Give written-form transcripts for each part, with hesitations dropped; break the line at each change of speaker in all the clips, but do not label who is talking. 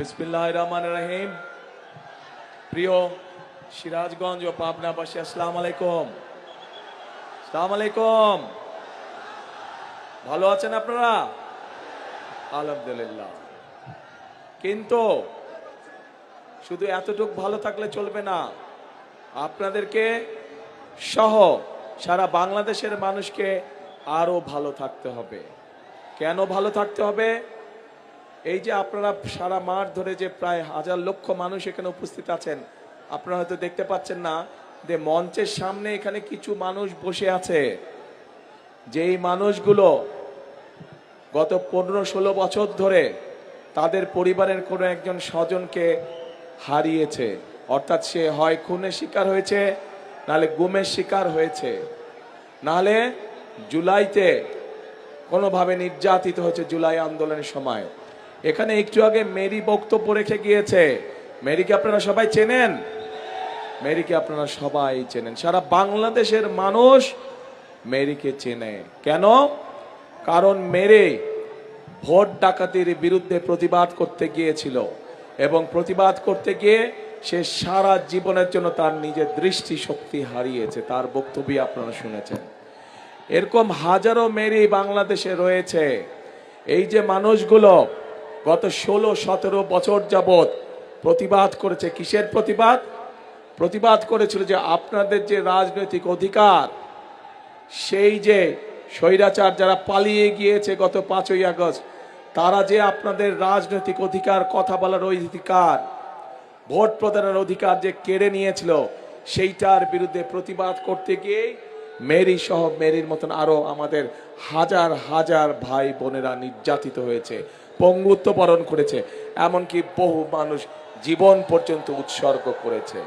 বিসমিল্লাহির রহমানির রহিম। প্রিয় সিরাজগঞ্জ ও পাবনাবাসী, আসসালামু আলাইকুম। আসসালামু আলাইকুম। ভালো আছেন আপনারা? আলহামদুলিল্লাহ। কিন্তু শুধু এতটুকু ভালো থাকলে চলবে না, আপনাদেরকে সহ সারা বাংলাদেশের মানুষকে আরো ভালো থাকতে হবে। কেন ভালো থাকতে হবে? এই যে আপনারা সারা মাঠ ধরে যে প্রায় হাজার লক্ষ মানুষ এখানে উপস্থিত আছেন, আপনারা হয়তো দেখতে পাচ্ছেন না যে মঞ্চের সামনে এখানে কিছু মানুষ বসে আছে, যেই মানুষগুলো গত 15-16 বছর ধরে তাদের পরিবারের কোনো একজন স্বজনকে হারিয়েছে। অর্থাৎ সে হয় খুনের শিকার হয়েছে, নাহলে গুমের শিকার হয়েছে, নাহলে জুলাইতে কোনোভাবে নির্যাতিত হয়েছে জুলাই আন্দোলনের সময়। এখানে একটু আগে মেরি বক্তব্য রেখে গিয়েছে। মেরিকে আপনারা সবাই চেনেন? মেরিকে আপনারা সবাই চেনেন, সারা বাংলাদেশের মানুষ মেরিকে চেনে। কেন? কারণ মেরি ভোট ডাকাতির বিরুদ্ধে প্রতিবাদ করতে গিয়েছিল, এবং প্রতিবাদ করতে গিয়ে সে সারা জীবনের জন্য তার নিজের দৃষ্টি শক্তি হারিয়েছে। তার বক্তব্য আপনারা শুনেছেন। এরকম হাজারো মেরি বাংলাদেশে রয়েছে। এই যে মানুষগুলো গত 16-17 বছর যাবত প্রতিবাদ করেছে। কিসের প্রতিবাদ? প্রতিবাদ করেছিল যে আপনাদের যে রাজনৈতিক অধিকার, সেই যে স্বৈরাচার যারা পালিয়ে গিয়েছে গত 5ই আগস্ট, তারা যে আপনাদের রাজনৈতিক অধিকার, কথা বলার অধিকার, ভোট প্রদানের অধিকার যে কেড়ে নিয়েছিল, সেইটার বিরুদ্ধে প্রতিবাদ করতে গিয়ে মেরি সহ মেরির মতন আরো আমাদের হাজার হাজার ভাই বোনেরা নির্যাতিত হয়েছে, পঙ্গুত্ব বরণ করেছে, এমনকি বহু মানুষ জীবন পর্যন্ত উৎসর্গ করেছে।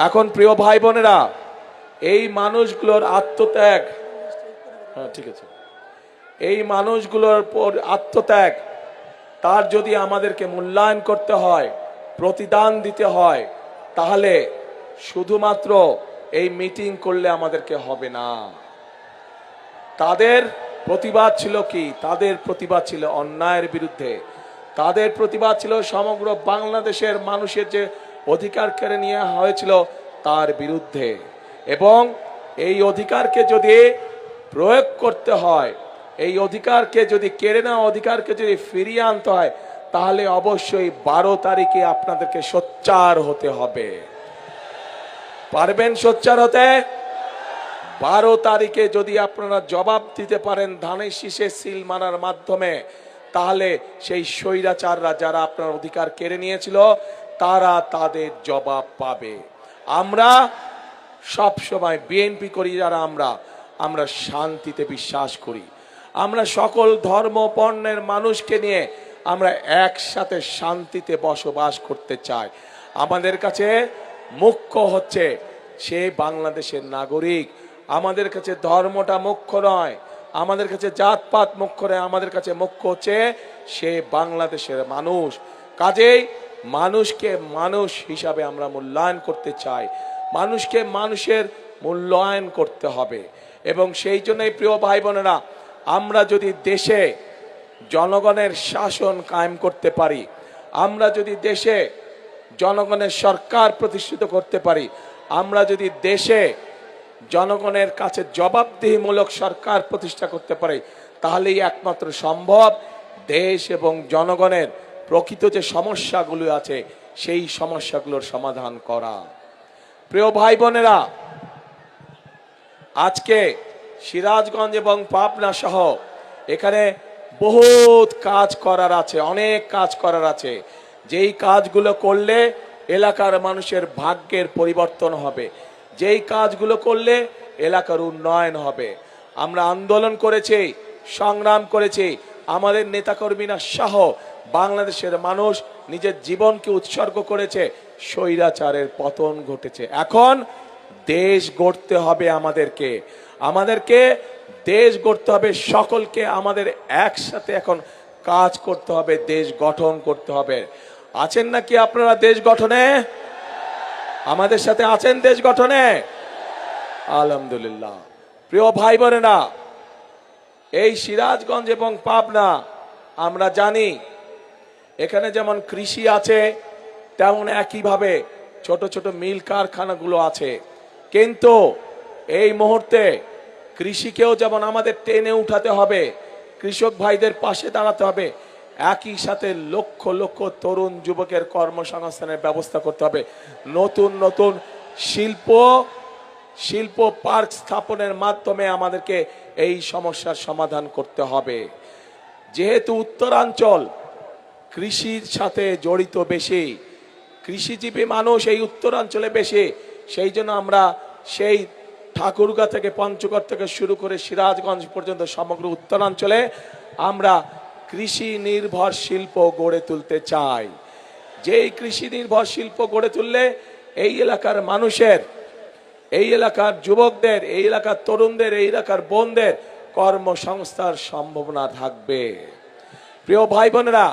এখন প্রিয় ভাই বোনেরা, এই মানুষগুলোর আত্মত্যাগ, ঠিক আছে, এই মানুষগুলোর আত্মত্যাগ, তার যদি আমাদেরকে মূল্যায়ন করতে হয়, প্রতিদান দিতে হয়, তাহলে শুধুমাত্র এই মিটিং করলে আমাদেরকে হবে না। তাদের প্রতিবাদ ছিল কি? তাদের প্রতিবাদ ছিল অন্যায়ের বিরুদ্ধে। তাদের প্রতিবাদ ছিল সমগ্র বাংলাদেশের মানুষের যে অধিকার কেড়ে নেওয়া হয়েছিল তার বিরুদ্ধে। এবং এই অধিকারকে যদি প্রয়োগ করতে হয়, এই অধিকারকে যদি কেড়ে নেওয়া অধিকারকে যদি ফিরিয়ে আনতে হয়, তাহলে অবশ্যই 12 তারিখে আপনাদেরকে সোচ্চার হতে হবে। পারবেন সোচ্চার হতে? 12 তারিখে যদি আপনারা জবাব দিতে পারেন ধানের শীষে সিল মারার মাধ্যমে, তাহলে সেই স্বৈরাচাররা যারা আপনার অধিকার কেড়ে নিয়েছিল তারা তাদের জবাব পাবে। আমরা সব সময় বিএনপি করি যারা, আমরা শান্তিতে বিশ্বাস করি। আমরা সকল ধর্ম বর্ণের মানুষকে নিয়ে আমরা একসাথে শান্তিতে বসবাস করতে চাই। আমাদের কাছে মুখ্য হচ্ছে সে বাংলাদেশের নাগরিক। আমাদের কাছে ধর্মটা মুখ্য নয়, আমাদের কাছে জাতপাত মুখ্য নয়, আমাদের কাছে মুখ্য হচ্ছে সে বাংলাদেশের মানুষ। কাজেই মানুষকে মানুষ হিসাবে আমরা মূল্যায়ন করতে চাই, মানুষকে মানুষের মূল্যায়ন করতে হবে। এবং সেই জন্যই প্রিয় ভাই বোনেরা, আমরা যদি দেশে জনগণের শাসন কায়েম করতে পারি, আমরা যদি দেশে জনগণের সরকার প্রতিষ্ঠিত করতে পারি, আমরা যদি দেশে জনগণের কাছে জবাবদিহিমূলক সরকার প্রতিষ্ঠা করতে পারি, তাহলেই একমাত্র সম্ভব দেশ এবং জনগণের প্রকৃত যে সমস্যাগুলো আছে সেই সমস্যাগুলোর সমাধান করা। প্রিয় ভাই বোনেরা, আজকে সিরাজগঞ্জ এবং পাবনা সহ এখানে বহুত কাজ করার আছে, অনেক কাজ করার আছে। যেই কাজগুলো করলে এলাকার মানুষের ভাগ্যের পরিবর্তন হবে, যেই কাজগুলো করলে এলাকার উন্নয়ন হবে। আমরা আন্দোলন করেছি, সংগ্রাম করেছি, আমাদের নেতাকর্মীরা সহ বাংলাদেশের মানুষ নিজের জীবনকে উৎসর্গ করেছে, স্বৈরাচারের পতন ঘটেছে। এখন দেশ গড়তে হবে আমাদেরকে দেশ গড়তে হবে। সকলকে আমাদের একসাথে এখন কাজ করতে হবে, দেশ গঠন করতে হবে। আছেন নাকি আপনারা দেশ গঠনে? আমাদের সাথে আছেন দেশ গঠনে? আলহামদুলিল্লাহ। প্রিয় ভাই বোনেরা, এই সিরাজগঞ্জ এবং পাবনা আমরা জানি এখানে যেমন কৃষি আছে, তেমন একইভাবে ছোট ছোট মিল কারখানাগুলো আছে। কিন্তু এই মুহূর্তে কৃষিকেও যেমন আমাদের টেনে উঠাতে হবে, কৃষক ভাইদের পাশে দাঁড়াতে হবে, একই সাথে লক্ষ লক্ষ তরুণ যুবকের কর্মসংস্থানের ব্যবস্থা করতে হবে। নতুন নতুন শিল্প পার্ক স্থাপনের মাধ্যমে আমাদেরকে এই সমস্যার সমাধান করতে হবে। যেহেতু উত্তরাঞ্চল কৃষির সাথে জড়িত বেশি, কৃষিজীবী মানুষ এই উত্তরাঞ্চলে বেশি, সেই জন্য আমরা সেই ঠাকুরগাঁ থেকে পঞ্চগড় থেকে শুরু করে সিরাজগঞ্জ পর্যন্ত সমগ্র উত্তরাঞ্চলে আমরা কৃষি নির্ভর শিল্প গড়ে তুলতে চাই। যেই কৃষি নির্ভর শিল্প গড়ে তুললে এই এলাকার মানুষের, এই এলাকার যুবকদের, এই এলাকার তরুণদের, এই এলাকার বোনদের কর্মসংস্থার সম্ভাবনা থাকবে। প্রিয় ভাই বোনেরা,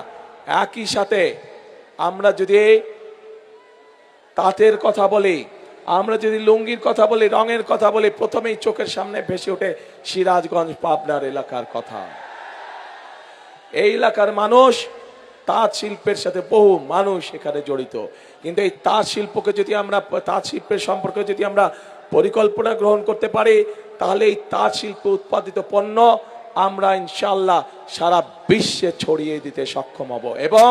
একই সাথে আমরা যদি তাঁতের কথা বলি, আমরা যদি লুঙ্গির কথা বলি, রঙের কথা বলি, প্রথমেই চোখের সামনে ভেসে ওঠে সিরাজগঞ্জ পাবনার এলাকার কথা। এই এলাকার মানুষ তাঁত শিল্পের সাথে বহু মানুষ এখানে জড়িত। কিন্তু এই তাঁত শিল্পকে যদি আমরা, তাঁত শিল্পের সম্পর্কে যদি আমরা পরিকল্পনা গ্রহণ করতে পারি, তাহলে এই তাঁত শিল্প উৎপাদিত পণ্য আমরা ইনশাআল্লাহ সারা বিশ্বে ছড়িয়ে দিতে সক্ষম হব। এবং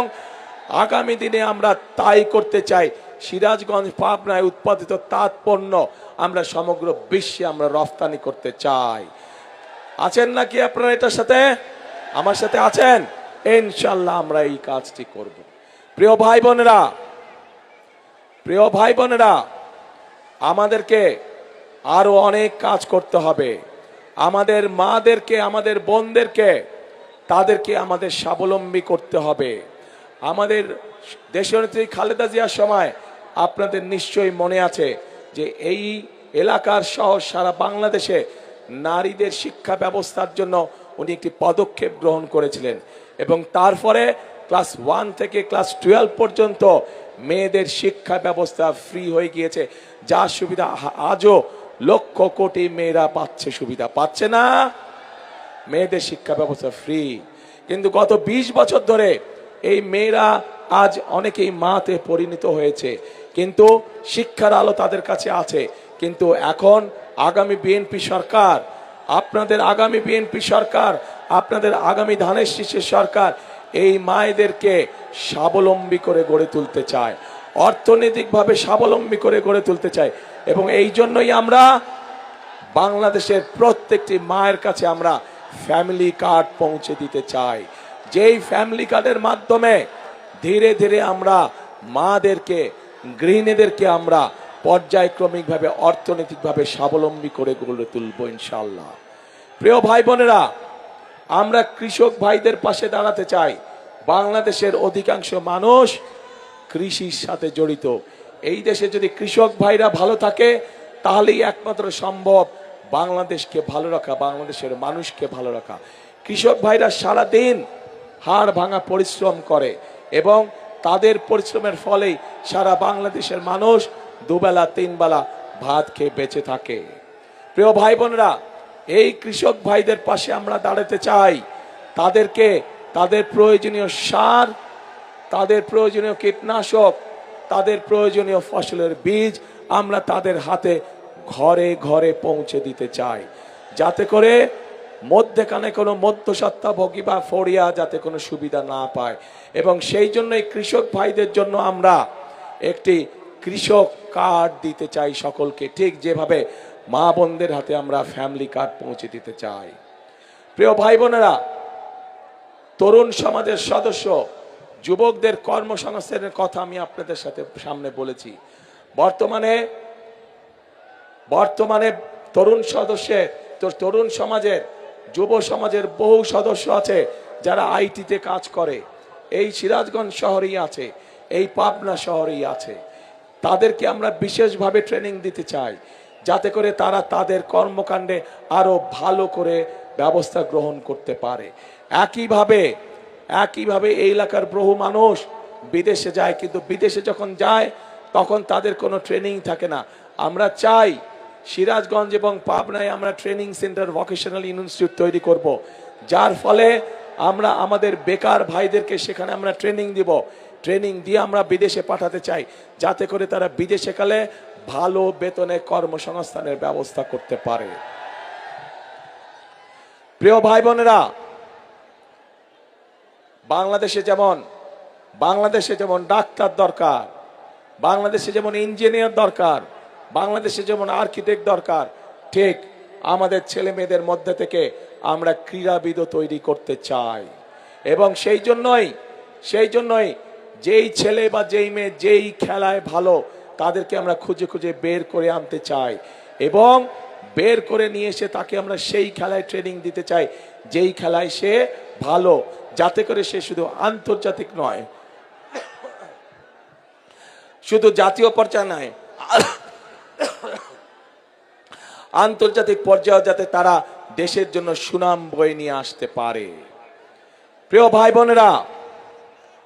আগামী দিনে আমরা তাই করতে চাই। সিরাজগঞ্জ পাবনায় উৎপাদিত তাঁত পণ্য আমরা সমগ্র বিশ্বে আমরা রফতানি করতে চাই। আছেন নাকি আপনারা এটার সাথে? আমার সাথে আছেন? ইনশাআল্লাহ আমরা এই কাজটি করব। প্রিয় ভাই বোনেরা, আমাদেরকে আরো অনেক কাজ করতে হবে। আমাদের মাদেরকে, আমাদের বোনদেরকে, তাদেরকে আমাদের স্বাবলম্বী করতে হবে। আমাদের দেশনেত্রী খালেদা জিয়ার সময় আপনাদের নিশ্চয়ই মনে আছে যে এই এলাকার সহ সারা বাংলাদেশে নারীদের শিক্ষা ব্যবস্থার জন্য উনি একটি পদক্ষেপ গ্রহণ করেছিলেন। এবং তারপরে ক্লাস 1 থেকে ক্লাস 12 পর্যন্ত মেয়েদের শিক্ষা ব্যবস্থা ফ্রি হয়ে গিয়েছে, যার সুবিধা আজও লক্ষ কোটি মেয়েরা পাচ্ছে। সুবিধা পাচ্ছে না? মেয়েদের শিক্ষা ব্যবস্থা ফ্রি। কিন্তু গত 20 বছর ধরে এই মেয়েরা আজ অনেকেই মাতে পরিণত হয়েছে, কিন্তু শিক্ষার আলো তাদের কাছে আছে। কিন্তু এখন আগামী বিএনপি সরকার, আপনাদের আগামী বিএনপি সরকার, আপনাদের আগামী ধানের শীষের সরকার এই মায়েদেরকে স্বাবলম্বী করে গড়ে তুলতে চায়, অর্থনৈতিকভাবে স্বাবলম্বী করে গড়ে তুলতে চায়। এবং এই জন্যই আমরা বাংলাদেশের প্রত্যেকটি মায়ের কাছে আমরা ফ্যামিলি কার্ড পৌঁছে দিতে চাই, যেই ফ্যামিলি কার্ডের মাধ্যমে ধীরে ধীরে আমরা মাদেরকে, গৃহিণীদেরকে আমরা পর্যায়ক্রমিকভাবে অর্থনৈতিকভাবে স্বাবলম্বী করে গড়ে তুলব ইনশাআল্লাহ। প্রিয় ভাই বোনেরা, আমরা কৃষক ভাইদের পাশে দাঁড়াতে চাই। বাংলাদেশের অধিকাংশ মানুষ কৃষির সাথে জড়িত। এই দেশে যদি কৃষক ভাইরা ভালো থাকে, তাহলেই একমাত্র সম্ভব বাংলাদেশকে ভালো রাখা, বাংলাদেশের মানুষকে ভালো রাখা। কৃষক ভাইরা সারাদিন হাড় ভাঙা পরিশ্রম করে এবং তাদের পরিশ্রমের ফলেই সারা বাংলাদেশের মানুষ দুবেলা তিনবেলা ভাত খেয়ে বেঁচে থাকে। প্রিয় ভাই বোনেরা, এই কৃষক ভাইদের পাশে আমরা দাঁড়াতে চাই। তাদেরকে তাদের প্রয়োজনীয় সার, তাদের প্রয়োজনীয় কীটনাশক, তাদের প্রয়োজনীয় ফসলের বীজ আমরা তাদের হাতে ঘরে ঘরে পৌঁছে দিতে চাই, যাতে করে মধ্যেখানে কোনো মধ্যস্বত্বভোগী বা ফড়িয়া যাতে কোনো সুবিধা না পায়। এবং সেই জন্যই কৃষক ভাইদের জন্য আমরা একটি কৃষক কার্ড দিতে চাই সকলকে, ঠিক যেভাবে মা বোনদের হাতে আমরা ফ্যামিলি কার্ড পৌঁছে দিতে চাই। প্রিয় ভাই বোনেরা, তরুণ সমাজের সদস্য, যুবকদের কর্মসংস্থানের কথা আমি আপনাদের সাথে সামনে বলেছি। বর্তমানে তরুণ সমাজের, যুব সমাজের বহু সদস্য আছে যারা আইটিতে কাজ করে। এই সিরাজগঞ্জ শহরেই আছে, এই পাবনা শহরেই আছে। তাদেরকে আমরা বিশেষভাবে ট্রেনিং দিতে চাই, যাতে করে তারা তাদের কর্মকাণ্ডে আরো ভালো করে ব্যবস্থা গ্রহণ করতে পারে। একইভাবে এই এলাকার বহু মানুষ বিদেশে যায়, কিন্তু বিদেশে যখন যায় তখন তাদের কোনো ট্রেনিং থাকে না। আমরা চাই সিরাজগঞ্জ এবং পাবনায় আমরা ট্রেনিং সেন্টার, ভোকেশনাল ইনস্টিটিউট তৈরি করব, যার ফলে আমরা আমাদের বেকার ভাইদেরকে সেখানে আমরা ট্রেনিং দিব, ট্রেনিং দিয়ে আমরা বিদেশে পাঠাতে চাই, যাতে করে তারা বিদেশে গেলে ভালো বেতনে কর্মসংস্থানের ব্যবস্থা করতে পারে। প্রিয় ভাই বোনেরা, বাংলাদেশে যেমন ডাক্তার দরকার, বাংলাদেশে যেমন ইঞ্জিনিয়ার দরকার, বাংলাদেশে যেমন আর্কিটেক্ট দরকার, ঠিক আমাদের ছেলে মেয়েদের মধ্যে থেকে আমরা ক্রীড়াবিদও তৈরি করতে চাই। এবং সেই জন্যই যেই ছেলে বা যেই মেয়ে যেই খেলায় ভালো, তাদেরকে আমরা খুঁজে খুঁজে বের করে আনতে চাই এবং বের করে নিয়ে এসে তাকে আমরা সেই খেলায় ট্রেনিং দিতে চাই যেই খেলায় সে ভালো, যাতে করে সে শুধু আন্তর্জাতিক নয়, শুধু জাতীয় পর্যায়ে নয়, আন্তর্জাতিক পর্যায়ে যাতে তারা দেশের জন্য সুনাম বয়ে নিয়ে আসতে পারে। প্রিয় ভাই বোনেরা,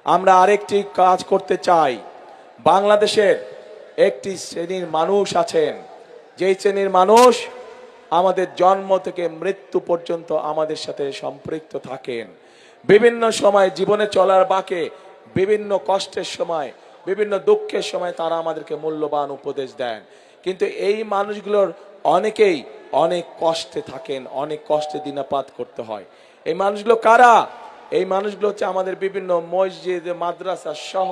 আমরা আরেকটি কাজ করতে চাই। বাংলাদেশের একটি শ্রেণীর মানুষ আছেন, যেই শ্রেণীর মানুষ আমাদের জন্ম থেকে মৃত্যু পর্যন্ত আমাদের সাথে সম্পৃক্ত থাকেন। বিভিন্ন সময় জীবনে চলার বাঁকে, বিভিন্ন কষ্টের সময়, বিভিন্ন দুঃখের সময় তারা আমাদেরকে মূল্যবান উপদেশ দেন। কিন্তু এই মানুষগুলোর অনেকেই অনেক কষ্টে থাকেন, অনেক কষ্টে দিনাপাত করতে হয়। এই মানুষগুলো কারা? এই মানুষগুলো হচ্ছে আমাদের বিভিন্ন মসজিদ মাদ্রাসা সহ,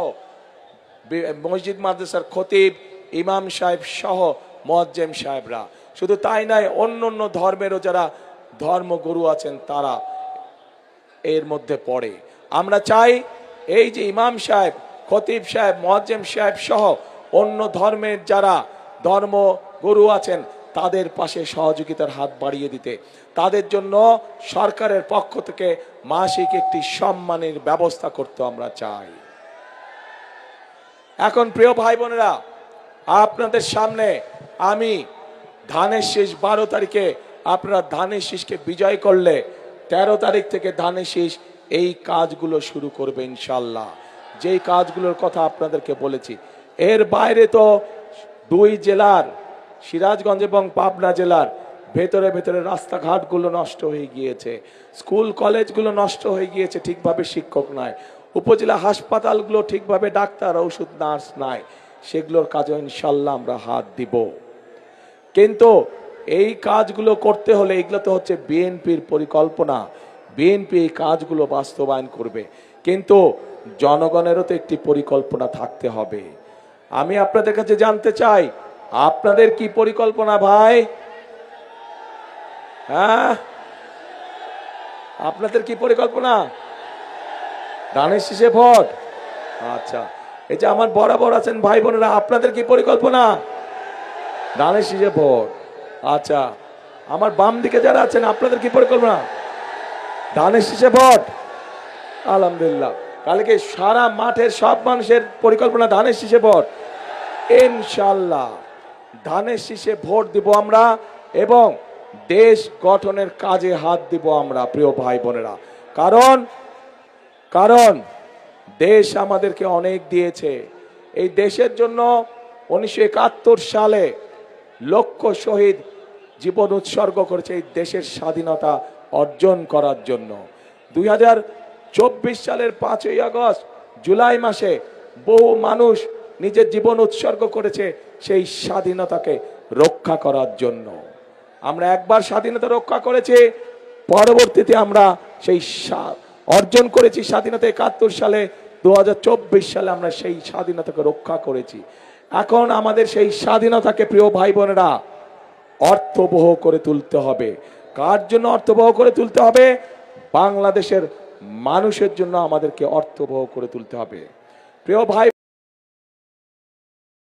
মসজিদ মাদ্রাসার খতিব, ইমাম সাহেব সহ মুয়াজ্জিম সাহেবরা। শুধু তাই নয়, অন্য অন্য ধর্মেরও যারা ধর্মগুরু আছেন তারা এর মধ্যে পড়ে। আমরা চাই এই যে ইমাম সাহেব, খতিব সাহেব, মুয়াজ্জিম সাহেব সহ অন্য ধর্মের যারা ধর্মগুরু আছেন তাদের পাশে সহযোগিতার হাত বাড়িয়ে দিতে, তাদের জন্য সরকারের পক্ষ থেকে মাসিক একটি সম্মানের ব্যবস্থা করতে আমরা চাই। এখন প্রিয় ভাই বোনেরা, আপনাদের সামনে আমি ধানের শীষ 12 তারিখে আপনারা ধানের শীষকে বিজয় করলে 13 তারিখ থেকে ধানের শীষ এই কাজগুলো শুরু করবে ইনশাল্লাহ। যেই কাজগুলোর কথা আপনাদেরকে বলেছি, এর বাইরে তো 2 জেলার সিরাজগঞ্জ এবং পাবনা জেলার ভেতরে ভেতরে রাস্তাঘাটগুলো নষ্ট হয়ে গিয়েছে, স্কুল কলেজগুলো নষ্ট হয়ে গিয়েছে, ঠিকভাবে শিক্ষক নাই, উপজেলা হাসপাতালগুলো ঠিকভাবে ডাক্তার ওষুধ নার্স নাই, সেগুলোর কাজে ইনশাল্লাহ আমরা হাত দিব। কিন্তু এই কাজগুলো করতে হলে এগুলো তো হচ্ছে বিএনপির পরিকল্পনা, বিএনপি এই কাজগুলো বাস্তবায়ন করবে, কিন্তু জনগণেরও তো একটি পরিকল্পনা থাকতে হবে। আমি আপনাদের কাছে জানতে চাই, আপনাদের কি পরিকল্পনা ভাই? হ্যাঁ, আপনাদের কি পরিকল্পনা? ধানের শীষে ভোট। আচ্ছা, এই যে আমার বরাবর আছেন ভাই বোনেরা, আপনাদের কি পরিকল্পনা? ধানের শীষে ভোট। আচ্ছা, আমার বাম দিকে যারা আছেন আপনাদের কি পরিকল্পনা? ধানের শীষে ভোট। আলহামদুলিল্লাহ, কালকে সারা মাঠের সব মানুষের পরিকল্পনা ধানের শীষে ভোট। ইনশাল্লাহ ধানের শীষে ভোট দিব আমরা এবং দেশ গঠনের কাজে হাত দিব আমরা প্রিয় ভাই বোনেরা। কারণ দেশ আমাদেরকে অনেক দিয়েছে। এই দেশের জন্য 1971 সালে লক্ষ শহীদ জীবন উৎসর্গ করেছে এই দেশের স্বাধীনতা অর্জন করার জন্য। 2024 সালের 5ই আগস্ট, জুলাই মাসে বহু মানুষ নিজের জীবন উৎসর্গ করেছে সেই স্বাধীনতাকে রক্ষা করার জন্য। আমরা একবার স্বাধীনতা রক্ষা করেছি, পরবর্তীতে আমরা সেই অর্জন করেছি স্বাধীনতা 71 সালে, 2024 সালে আমরা সেই স্বাধীনতাকে রক্ষা করেছি। এখন আমাদের সেই স্বাধীনতাকে প্রিয় ভাই বোনেরা অর্থবহ করে তুলতে হবে। কার জন্য অর্থবহ করে তুলতে হবে? বাংলাদেশের মানুষের জন্য আমাদেরকে অর্থবহ করে তুলতে হবে প্রিয় ভাই।